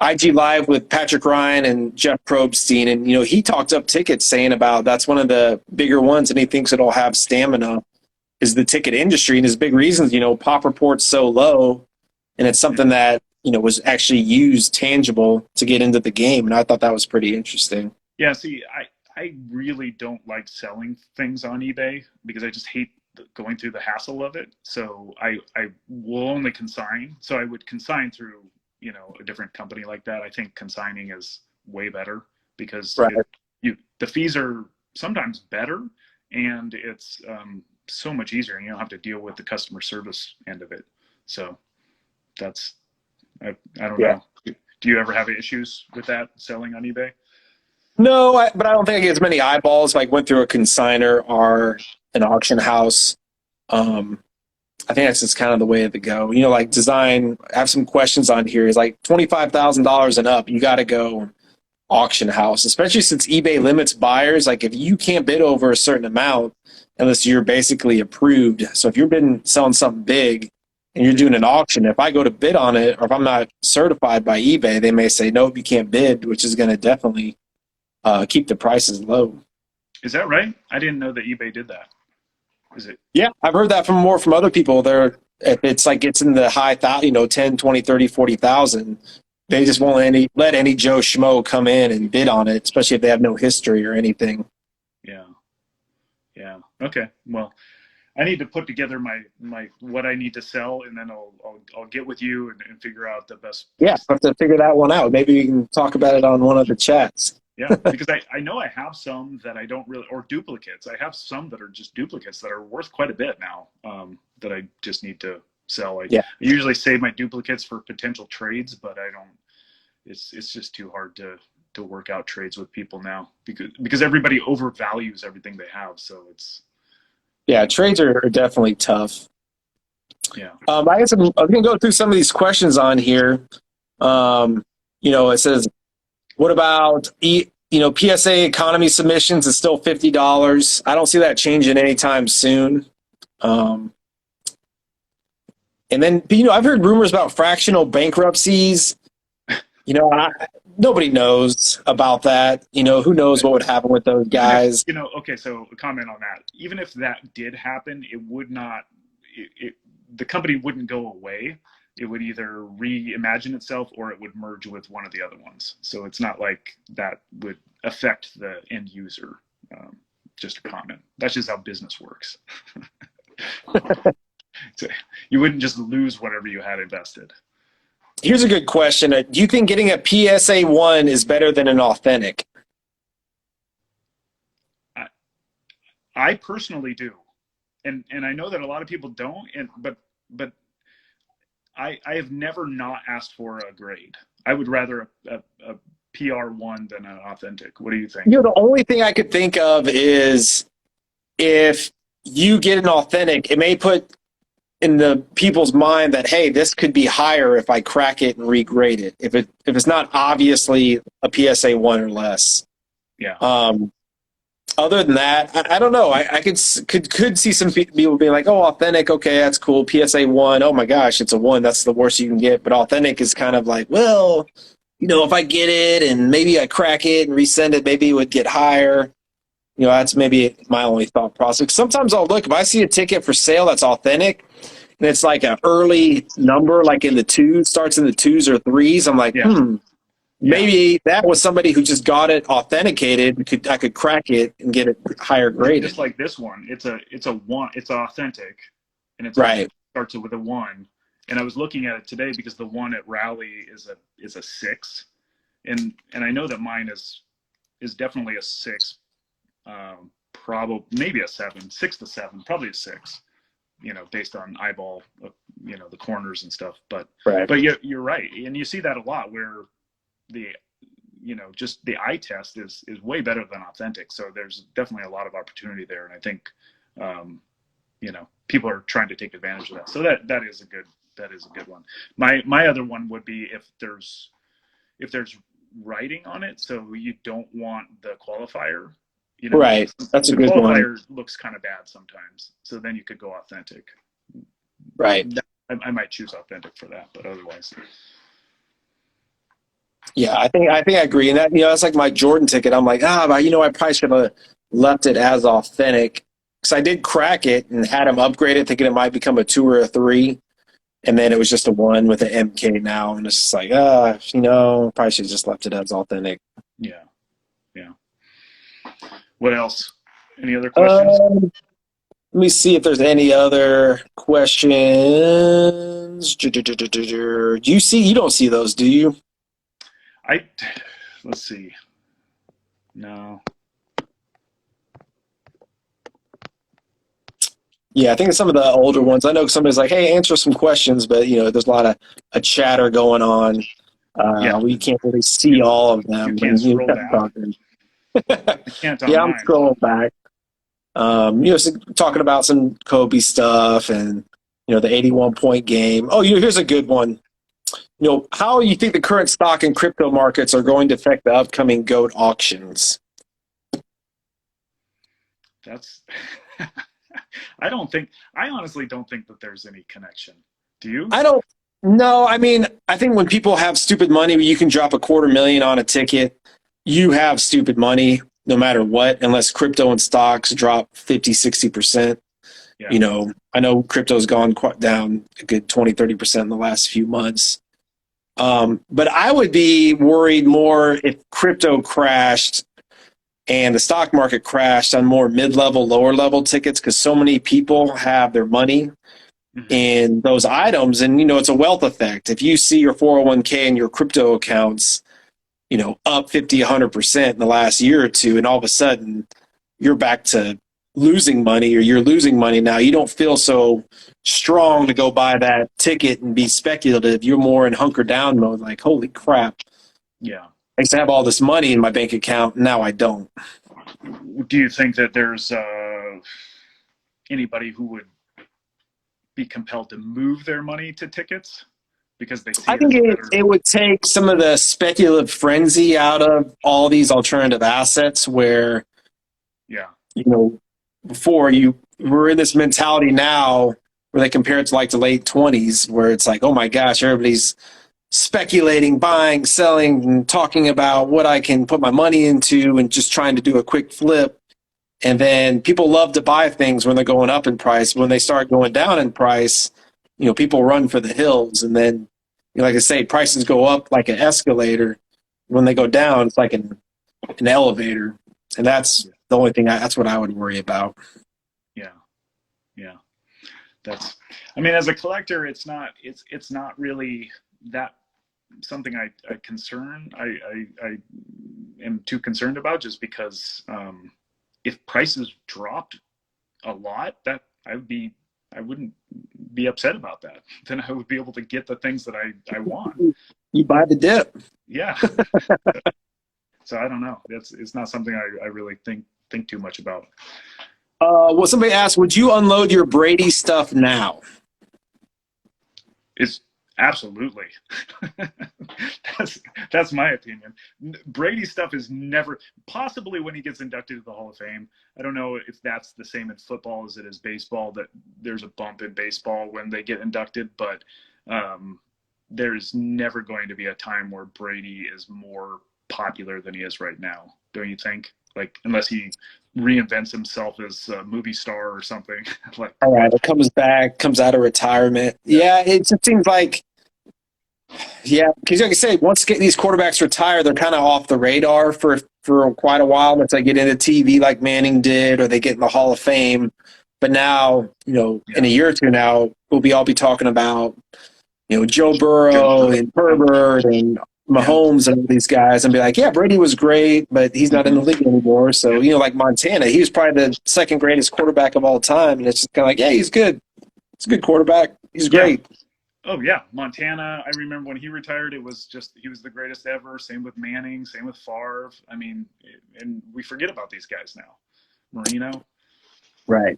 IG Live with Patrick Ryan and Jeff Probstein, and he talked up tickets, saying about that's one of the bigger ones, and he thinks it'll have stamina. Is the ticket industry, and his big reasons, pop report's so low, and it's something that was actually used tangible to get into the game, and I thought that was pretty interesting. Yeah, see, I really don't like selling things on eBay because I just hate going through the hassle of it. So I will only consign. So I would consign through, a different company like that. I think consigning is way better because Right. the fees are sometimes better, and it's so much easier, and you don't have to deal with the customer service end of it. So that's, I don't Yeah. know. Do you ever have issues with that selling on eBay? No, but I don't think I get as many eyeballs if I went through a consigner or an auction house. I think that's just kind of the way to go. Like design, I have some questions on here. Is like $25,000 and up. You got to go auction house, especially since eBay limits buyers. Like if you can't bid over a certain amount, unless you're basically approved. So if you're bidding, selling something big and you're doing an auction, if I go to bid on it, or if I'm not certified by eBay, they may say, nope, you can't bid, which is going to definitely keep the prices low. Is that right? I didn't know that eBay did that. Is it? Yeah, I've heard that from other people. There, if it's like it's in the high 10, 20, 30, 40,000, they just won't let any Joe Schmo come in and bid on it, especially if they have no history or anything. Yeah. Yeah. Okay. Well, I need to put together my what I need to sell, and then I'll get with you and figure out the best Yeah, place. I have to figure that one out. Maybe we can talk about it on one of the chats. Yeah, because I know I have some that I don't really, or duplicates. I have some that are just duplicates that are worth quite a bit now, that I just need to sell. I Yeah. usually save my duplicates for potential trades, but I don't. It's just too hard to work out trades with people now because everybody overvalues everything they have. So it's Yeah, trades are definitely tough. yeah. I was going to go through some of these questions on here. It says, what about PSA economy submissions is still $50. I don't see that changing anytime soon. And then, I've heard rumors about fractional bankruptcies. Nobody knows about that. Who knows what would happen with those guys? Okay, so a comment on that. Even if that did happen, it would not. The company wouldn't go away. It would either reimagine itself or it would merge with one of the other ones. So it's not like that would affect the end user. Just a comment. That's just how business works. So you wouldn't just lose whatever you had invested. Here's a good question. Do you think getting a PSA 1 is better than an authentic? I personally do. And I know that a lot of people don't, but I have never not asked for a grade. I would rather a PR1 than an authentic. What do you think? The only thing I could think of is if you get an authentic, it may put in the people's mind that, hey, this could be higher if I crack it and regrade it. If it's not obviously a PSA 1 or less. Yeah. Other than that, I don't know. I could see some people being like, oh, authentic, okay, that's cool. PSA 1, oh my gosh, it's a 1. That's the worst you can get. But authentic is kind of like, well, if I get it and maybe I crack it and resend it, maybe it would get higher. That's maybe my only thought process. Sometimes I'll look, if I see a ticket for sale that's authentic and it's like an early number, like in the twos, starts in the 2s or 3s, I'm like, maybe that was somebody who just got it authenticated. I could crack it and get it higher graded. Just like this one, it's a 1. It's authentic, and it's right. Starts with a 1. And I was looking at it today because the one at Rally is a 6, and I know that mine is definitely a 6, probably maybe a 7, 6 to 7, probably a 6. Based on eyeball, the corners and stuff. But you're right, and you see that a lot where the just the eye test is way better than authentic. So there's definitely a lot of opportunity there, and I think people are trying to take advantage of that. So that is a good one. My other one would be if there's writing on it, so you don't want the qualifier. Right, that's a good one. The qualifier looks kind of bad sometimes, so then you could go authentic. Right. I might choose authentic for that, but otherwise. Yeah, I think I agree. And that, that's like my Jordan ticket. I'm like, but I probably should have left it as authentic. Because I did crack it and had him upgrade it, thinking it might become a 2 or a 3. And then it was just a 1 with an MK now. And it's just like, probably should have just left it as authentic. Yeah. Yeah. What else? Any other questions? Let me see if there's any other questions. You don't see those, do you? Let's see. No. Yeah, I think some of the older ones. I know somebody's like, "Hey, answer some questions," but there's a lot of a chatter going on. Yeah. We can't really see all of You them. can't scroll down. I can't on Yeah, I'm mine. scrolling back. Talking about some Kobe stuff and the 81-point game. Oh, here's a good one. How you think the current stock and crypto markets are going to affect the upcoming GOAT auctions? That's I honestly don't think that there's any connection. Do you? I don't know. I mean, I think when people have stupid money, you can drop $250,000 on a ticket. You have stupid money no matter what, unless crypto and stocks drop 50, 60%. Yeah. I know crypto's gone quite down a good 20, 30% in the last few months. But I would be worried more if crypto crashed and the stock market crashed on more mid-level, lower-level tickets because so many people have their money in those items. And, it's a wealth effect. If you see your 401k and your crypto accounts, up 50, 100% in the last year or two, and all of a sudden you're back to losing money or you're losing money now, you don't feel so strong to go buy that ticket and be speculative. You're more in hunker down mode, like, holy crap. Yeah. I used to have all this money in my bank account. Now I don't. Do you think that there's anybody who would be compelled to move their money to tickets because they see I think better? it would take some of the speculative frenzy out of all these alternative assets where, Yeah. before you were in this mentality now where they compare it to like the late 20s where it's like, oh my gosh, everybody's speculating, buying, selling, and talking about what I can put my money into and just trying to do a quick flip. And then people love to buy things when they're going up in price. When they start going down in price, people run for the hills. And then, like I say, prices go up like an escalator. When they go down, it's like an elevator. And that's the only thing, that's what I would worry about. Yeah. Yeah. As a collector, it's not really that something I am too concerned about, just because if prices dropped a lot, that I wouldn't be upset about that. Then I would be able to get the things that I want. You buy the dip. Yeah. So I don't know. It's not something I really think too much about. Well, somebody asked, would you unload your Brady stuff now? It's absolutely. That's my opinion. Brady stuff is never, possibly when he gets inducted to the Hall of Fame. I don't know if that's the same in football as it is baseball, that there's a bump in baseball when they get inducted, but there's never going to be a time where Brady is more popular than he is right now. Don't you think? Like, unless he reinvents himself as a movie star or something. Like, all right, it comes back, comes out of retirement. Yeah, it just seems like, because like I say, once these quarterbacks retire, they're kind of off the radar for quite a while once they get into TV like Manning did, or they get in the Hall of Fame. But now, in a year or two now, we'll all be talking about, Joe Burrow and Herbert and Mahomes and all these guys, and be like, yeah, Brady was great, but he's not in the league anymore. So, like Montana, he was probably the second greatest quarterback of all time. And it's just kind of like, yeah, he's good. He's a good quarterback. He's great. Oh, yeah. Montana, I remember when he retired, it was just, he was the greatest ever. Same with Manning, same with Favre. And we forget about these guys now. Marino. Right.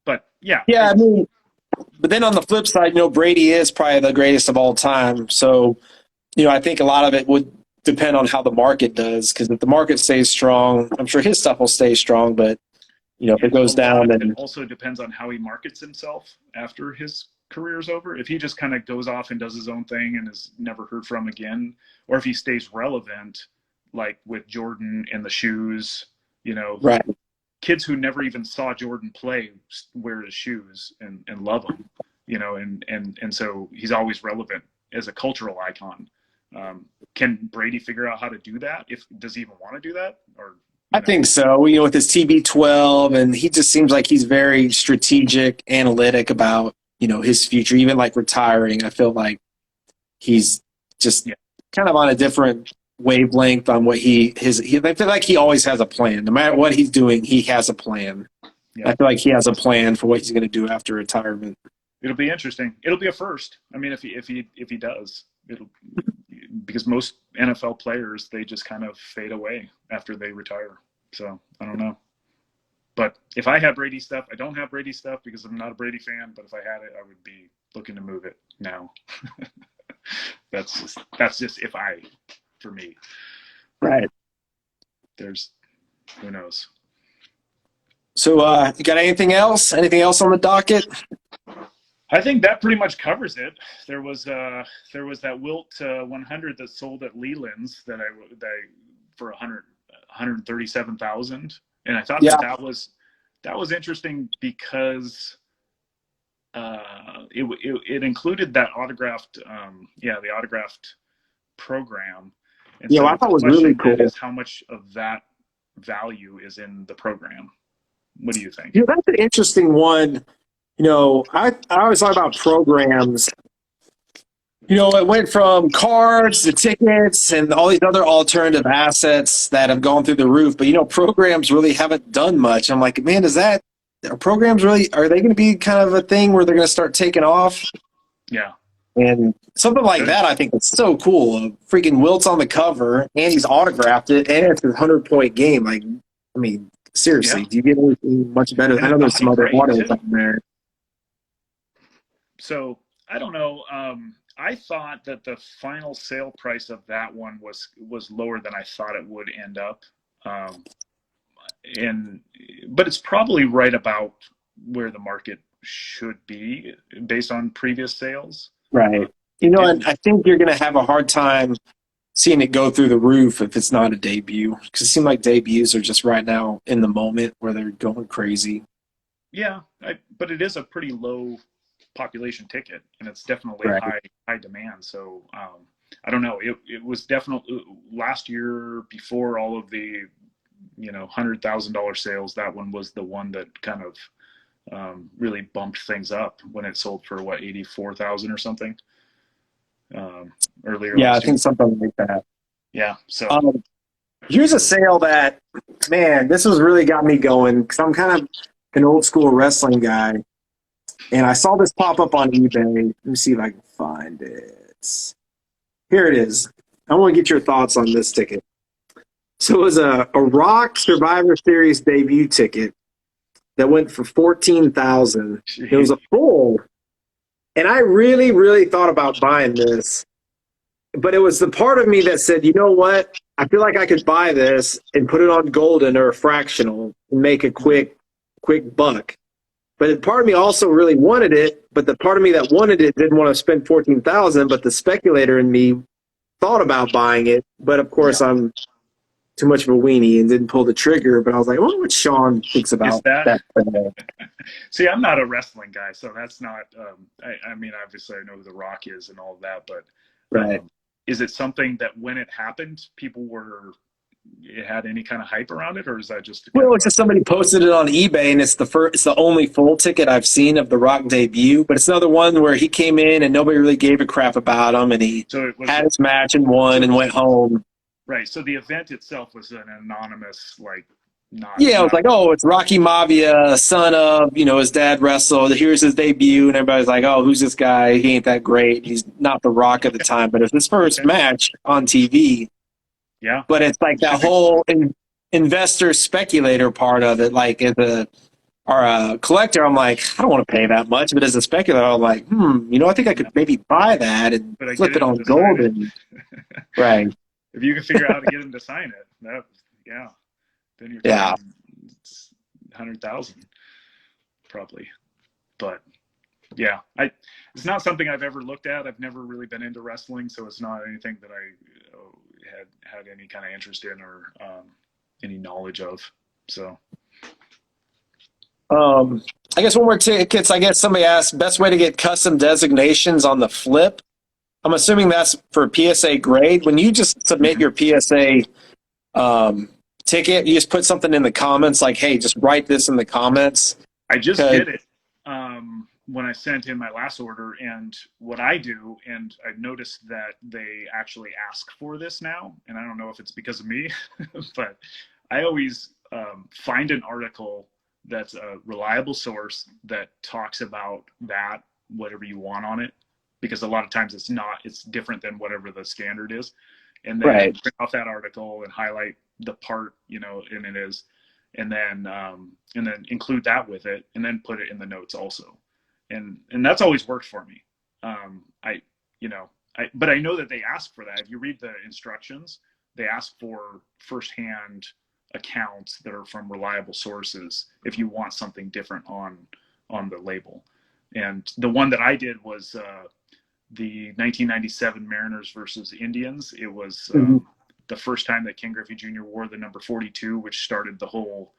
But, yeah. Yeah, but then on the flip side, Brady is probably the greatest of all time. So, I think a lot of it would depend on how the market does, because if the market stays strong, I'm sure his stuff will stay strong. But, if it goes down, then it also depends on how he markets himself after his career's over, if he just kind of goes off and does his own thing and is never heard from again, or if he stays relevant, like with Jordan and the shoes, you know, Right. kids who never even saw Jordan play wear his shoes and love him, you know, and so he's always relevant as a cultural icon. Can Brady figure out how to do that? Does he even want to do that? Or I think so. You know, with his TB12, and he just seems like he's very strategic, analytic about, you know, his future, even like retiring. I feel like he's just kind of on a different wavelength on what I feel like he always has a plan. No matter what he's doing, he has a plan. Yeah. I feel like he has a plan for what he's going to do after retirement. It'll be interesting. It'll be a first. I mean, if he does, because most NFL players, they just kind of fade away after they retire. So I don't know. But if I had Brady stuff, I don't have Brady stuff because I'm not a Brady fan. But if I had it, I would be looking to move it now. That's just for me. Right. There's who knows. So you got anything else? Anything else on the docket? I think that pretty much covers it. There was that Wilt 100 that sold at Leland's that I for 137,000, and I thought that was interesting because it included that autographed the autographed program. And yeah, so I thought it was really cool. is how much of that value is in the program? What do you think? Yeah, that's an interesting one. You know, I always thought about programs. You know, it went from cards to tickets and all these other alternative assets that have gone through the roof. But, you know, programs really haven't done much. I'm like, man, are programs really, are they going to be kind of a thing where they're going to start taking off? Yeah. And something like that, I think is so cool. Freaking Wilt's on the cover and he's autographed it and it's a 100-point game. Like, I mean, seriously, do you get anything much better? I know there's some other autos out there. So I don't know. I thought that the final sale price of that one was lower than I thought it would end up, but it's probably right about where the market should be based on previous sales. Right. You know, and I think you're going to have a hard time seeing it go through the roof if it's not a debut, because it seems like debuts are just right now in the moment where they're going crazy. Yeah, but it is a pretty low population ticket, and it's definitely high demand. So I don't know. It was definitely last year before all of the $100,000 sales. That one was the one that kind of really bumped things up when it sold for 84,000 or something earlier. Yeah, I think something like that. Yeah. So here's a sale that, man, this was really got me going because I'm kind of an old school wrestling guy. And I saw this pop up on eBay. Let me see if I can find it. Here it is. I want to get your thoughts on this ticket. So it was a Rock Survivor Series debut ticket that went for $14,000. It was a full. And I really, really thought about buying this. But it was the part of me that said, you know what? I feel like I could buy this and put it on Golden or a Fractional and make a quick buck. But part of me also really wanted it, but the part of me that wanted it didn't want to spend $14,000. But the speculator in me thought about buying it, but of course I'm too much of a weenie and didn't pull the trigger. But I was like, I wonder what Sean thinks about that. See, I'm not a wrestling guy, so that's not. I mean, obviously I know who The Rock is and all of that, but is it something that when it happened, it had any kind of hype around it, or is that just? Well, it's just somebody posted it on eBay, and it's the only full ticket I've seen of the Rock debut. But it's another one where he came in and nobody really gave a crap about him, and he had his match and won and went home. Right. So the event itself was an anonymous, it was like, oh, it's Rocky Maivia, son of his dad wrestled. Here's his debut, and everybody's like, oh, who's this guy? He ain't that great. He's not The Rock at the time, but it's his first match on TV. Yeah, but it's like that whole investor speculator part of it. Like as a collector, I'm like, I don't want to pay that much. But as a speculator, I'm like, I think I could maybe buy that and flip it on Golden. Right. If you can figure out how to get him to sign it, then you're talking 100,000 probably. But Yeah, it's not something I've ever looked at. I've never really been into wrestling, so it's not anything that I had any kind of interest in or any knowledge of. So, I guess one more tickets. I guess somebody asked best way to get custom designations on the flip. I'm assuming that's for PSA grade. When you just submit your PSA ticket, you just put something in the comments like, "Hey, just write this in the comments." I just did it when I sent in my last order, and what I do, and I've noticed that they actually ask for this now, and I don't know if it's because of me, but I always find an article that's a reliable source that talks about that, whatever you want on it, because a lot of times it's different than whatever the standard is, and then Right. print off that article and highlight the part, and it is, and then include that with it, and then put it in the notes also, and that's always worked for me. But I know that they ask for that. If you read the instructions, they ask for firsthand accounts that are from reliable sources if you want something different on the label. And the one that I did was the 1997 Mariners versus Indians. It was the first time that Ken Griffey Jr. wore the number 42, which started the whole,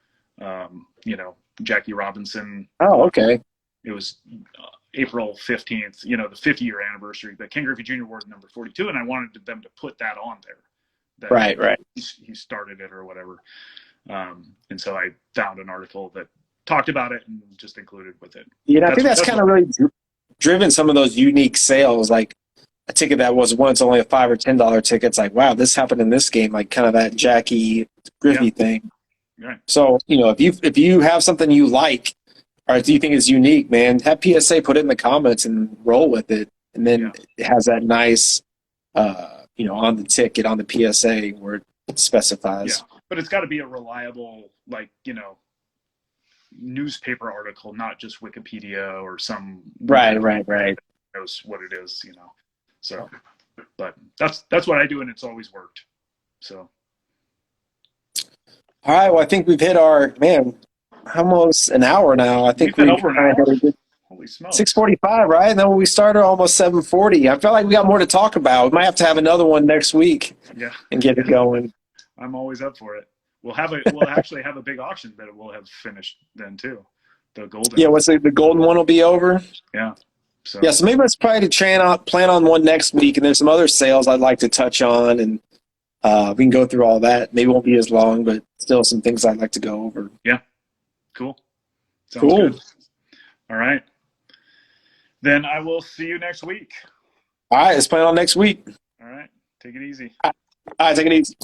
Jackie Robinson. Oh, okay. It was April 15th, the 50-year anniversary. But Ken Griffey Jr. wore the number 42, and I wanted them to put that on there. That Right. He started it or whatever. And so I found an article that talked about it and just included with it. I think that's kind of really driven some of those unique sales. Like a ticket that was once only a $5 or $10 ticket. It's like, wow, this happened in this game. Like kind of that Jackie Griffey thing. Right. So if you have something you like, or if you think is unique, man, have PSA put it in the comments and roll with it, and then it has that nice, on the ticket on the PSA where it specifies. Yeah, but it's got to be a reliable, newspaper article, not just Wikipedia or some Right. knows what it is, So, but that's what I do, and it's always worked. So, all right. Well, I think we've hit our almost an hour now. I think we've over an hour. Holy smokes. 6:45, right? And then when we started almost 7:40. I feel like we got more to talk about. We might have to have another one next week. Yeah. And get it going. I'm always up for it. We'll actually have a big auction that we'll have finished then too. The golden. Yeah, what's the golden one will be over? Yeah. So maybe let's probably plan on one next week, and there's some other sales I'd like to touch on, and we can go through all that. Maybe it won't be as long, but still some things I'd like to go over. Yeah. Cool. Sounds good. All right. Then I will see you next week. All right, let's plan on next week. All right. Take it easy. All right, take it easy.